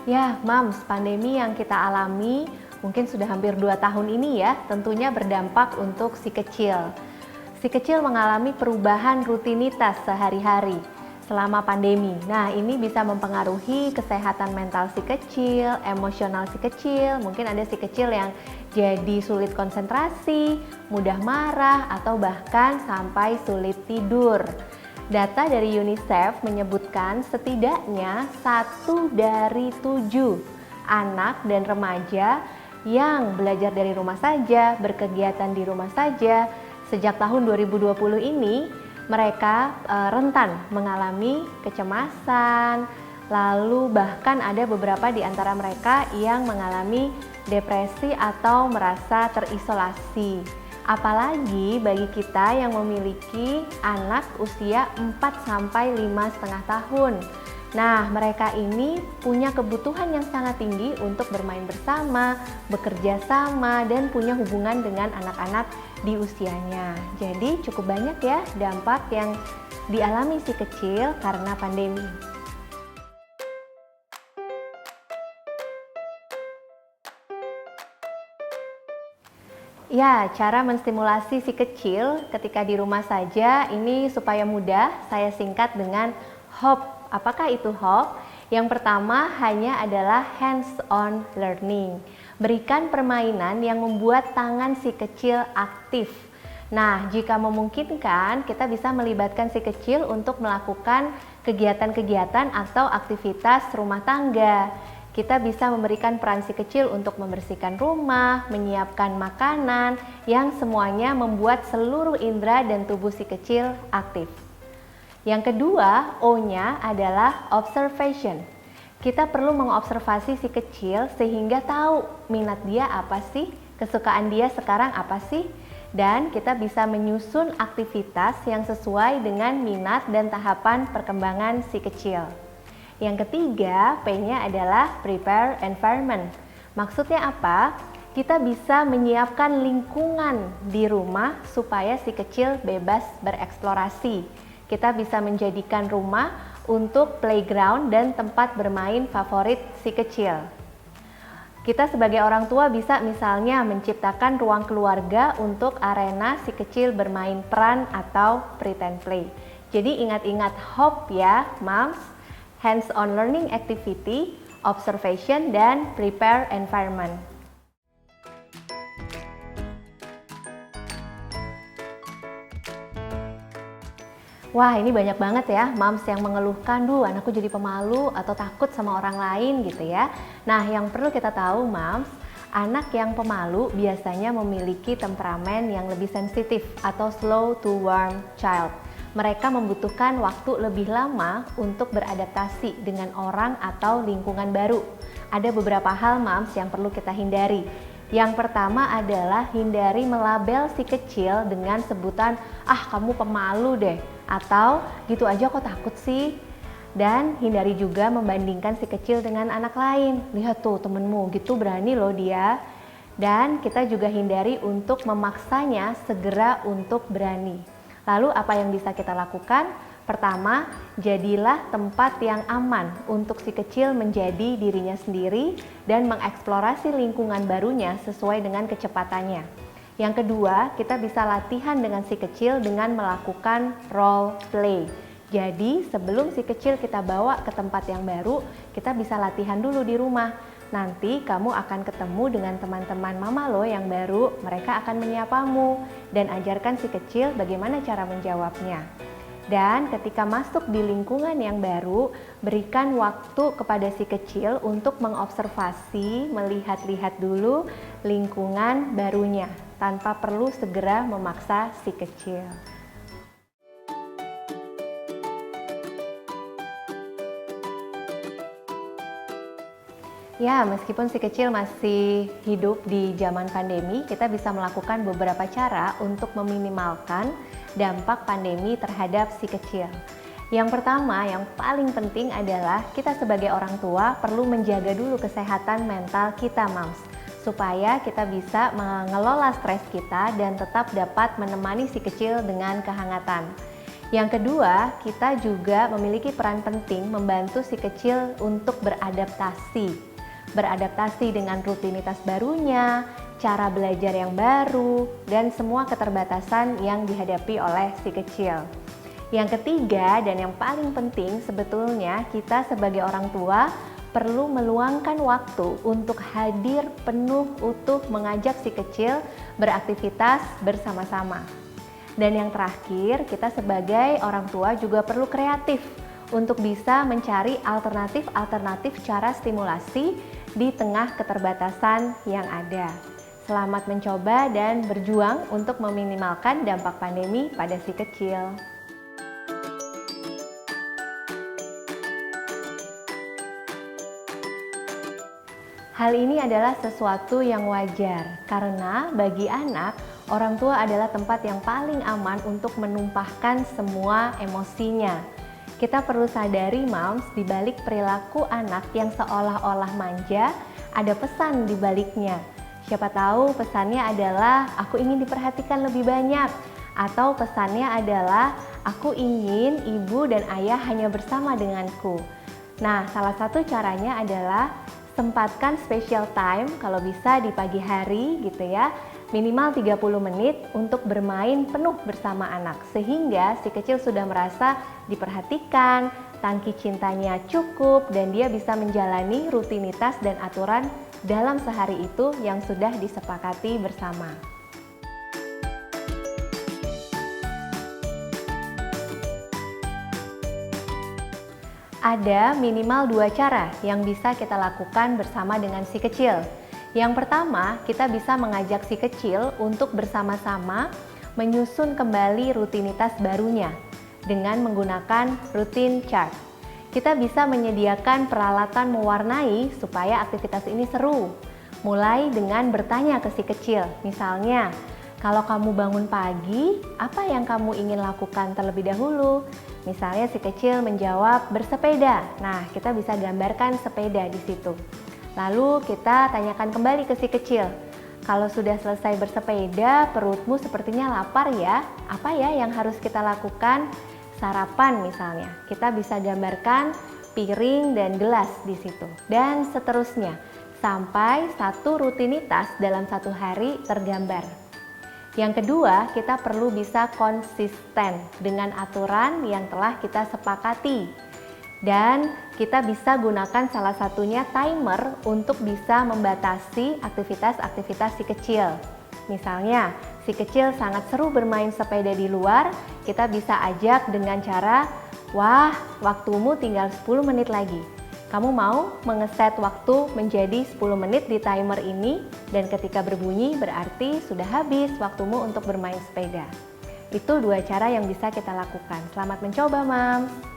Ya, Mams, pandemi yang kita alami mungkin sudah hampir 2 tahun ini ya, tentunya berdampak untuk si kecil. Si kecil mengalami perubahan rutinitas sehari-hari selama pandemi. Nah, ini bisa mempengaruhi kesehatan mental si kecil, emosional si kecil. Mungkin ada si kecil yang jadi sulit konsentrasi, mudah marah, atau bahkan sampai sulit tidur. Data dari UNICEF menyebutkan setidaknya 1 dari 7 anak dan remaja yang belajar dari rumah saja, berkegiatan di rumah saja, sejak tahun 2020 ini mereka rentan mengalami kecemasan, lalu bahkan ada beberapa di antara mereka yang mengalami depresi atau merasa terisolasi. Apalagi bagi kita yang memiliki anak usia 4-5,5 tahun. Nah, mereka ini punya kebutuhan yang sangat tinggi untuk bermain bersama, bekerja sama, dan punya hubungan dengan anak-anak di usianya. Jadi cukup banyak ya dampak yang dialami si kecil karena pandemi. Ya, cara menstimulasi si kecil ketika di rumah saja ini supaya mudah, saya singkat dengan HOP. Apakah itu HOP? Yang pertama hanya adalah hands-on learning. Berikan permainan yang membuat tangan si kecil aktif. Nah, jika memungkinkan, kita bisa melibatkan si kecil untuk melakukan kegiatan-kegiatan atau aktivitas rumah tangga. Kita bisa memberikan peran si kecil untuk membersihkan rumah, menyiapkan makanan, yang semuanya membuat seluruh indera dan tubuh si kecil aktif. Yang kedua, O-nya adalah observation. Kita perlu mengobservasi si kecil sehingga tahu minat dia apa sih, kesukaan dia sekarang apa sih, dan kita bisa menyusun aktivitas yang sesuai dengan minat dan tahapan perkembangan si kecil. Yang ketiga, P-nya adalah prepare environment. Maksudnya apa? Kita bisa menyiapkan lingkungan di rumah supaya si kecil bebas bereksplorasi. Kita bisa menjadikan rumah untuk playground dan tempat bermain favorit si kecil. Kita sebagai orang tua bisa misalnya menciptakan ruang keluarga untuk arena si kecil bermain peran atau pretend play. Jadi ingat-ingat HOP ya, Moms. Hands-on learning activity, observation, dan prepare environment. Wah, ini banyak banget ya moms yang mengeluhkan, duh anakku jadi pemalu atau takut sama orang lain gitu ya. Nah, yang perlu kita tahu moms, anak yang pemalu biasanya memiliki temperamen yang lebih sensitif atau slow to warm child. Mereka membutuhkan waktu lebih lama untuk beradaptasi dengan orang atau lingkungan baru. Ada beberapa hal moms yang perlu kita hindari. Yang pertama adalah hindari melabel si kecil dengan sebutan, ah kamu pemalu deh, atau gitu aja kok takut sih. Dan hindari juga membandingkan si kecil dengan anak lain. Lihat tuh temenmu, gitu berani loh dia. Dan kita juga hindari untuk memaksanya segera untuk berani. Lalu apa yang bisa kita lakukan? Pertama, jadilah tempat yang aman untuk si kecil menjadi dirinya sendiri dan mengeksplorasi lingkungan barunya sesuai dengan kecepatannya. Yang kedua, kita bisa latihan dengan si kecil dengan melakukan role play. Jadi sebelum si kecil kita bawa ke tempat yang baru, kita bisa latihan dulu di rumah. Nanti kamu akan ketemu dengan teman-teman mama lo yang baru, mereka akan menyapamu dan ajarkan si kecil bagaimana cara menjawabnya. Dan ketika masuk di lingkungan yang baru, berikan waktu kepada si kecil untuk mengobservasi, melihat-lihat dulu lingkungan barunya tanpa perlu segera memaksa si kecil. Ya, meskipun si kecil masih hidup di zaman pandemi, kita bisa melakukan beberapa cara untuk meminimalkan dampak pandemi terhadap si kecil. Yang pertama, yang paling penting adalah kita sebagai orang tua perlu menjaga dulu kesehatan mental kita, Moms, supaya kita bisa mengelola stres kita dan tetap dapat menemani si kecil dengan kehangatan. Yang kedua, kita juga memiliki peran penting membantu si kecil untuk beradaptasi. Beradaptasi dengan rutinitas barunya, cara belajar yang baru, dan semua keterbatasan yang dihadapi oleh si kecil. Yang ketiga dan yang paling penting sebetulnya kita sebagai orang tua perlu meluangkan waktu untuk hadir penuh utuh mengajak si kecil beraktivitas bersama-sama. Dan yang terakhir, kita sebagai orang tua juga perlu kreatif untuk bisa mencari alternatif-alternatif cara stimulasi di tengah keterbatasan yang ada. Selamat mencoba dan berjuang untuk meminimalkan dampak pandemi pada si kecil. Hal ini adalah sesuatu yang wajar karena bagi anak, orang tua adalah tempat yang paling aman untuk menumpahkan semua emosinya. Kita perlu sadari moms, di balik perilaku anak yang seolah-olah manja, ada pesan di baliknya. Siapa tahu pesannya adalah aku ingin diperhatikan lebih banyak, atau pesannya adalah aku ingin ibu dan ayah hanya bersama denganku. Nah, salah satu caranya adalah sempatkan special time kalau bisa di pagi hari gitu ya, minimal 30 menit untuk bermain penuh bersama anak sehingga si kecil sudah merasa diperhatikan, tangki cintanya cukup dan dia bisa menjalani rutinitas dan aturan dalam sehari itu yang sudah disepakati bersama. Ada minimal 2 cara yang bisa kita lakukan bersama dengan si kecil. Yang pertama, kita bisa mengajak si kecil untuk bersama-sama menyusun kembali rutinitas barunya dengan menggunakan routine chart. Kita bisa menyediakan peralatan mewarnai supaya aktivitas ini seru. Mulai dengan bertanya ke si kecil, misalnya, kalau kamu bangun pagi, apa yang kamu ingin lakukan terlebih dahulu? Misalnya si kecil menjawab bersepeda. Nah, kita bisa gambarkan sepeda di situ. Lalu kita tanyakan kembali ke si kecil. Kalau sudah selesai bersepeda, perutmu sepertinya lapar ya. Apa ya yang harus kita lakukan? Sarapan misalnya. Kita bisa gambarkan piring dan gelas di situ. Dan seterusnya. Sampai satu rutinitas dalam satu hari tergambar. Yang kedua, kita perlu bisa konsisten dengan aturan yang telah kita sepakati. Dan kita bisa gunakan salah satunya timer untuk bisa membatasi aktivitas-aktivitas si kecil. Misalnya, si kecil sangat seru bermain sepeda di luar, kita bisa ajak dengan cara, wah, waktumu tinggal 10 menit lagi. Kamu mau mengeset waktu menjadi 10 menit di timer ini dan ketika berbunyi berarti sudah habis waktumu untuk bermain sepeda. Itu 2 cara yang bisa kita lakukan. Selamat mencoba, Mams!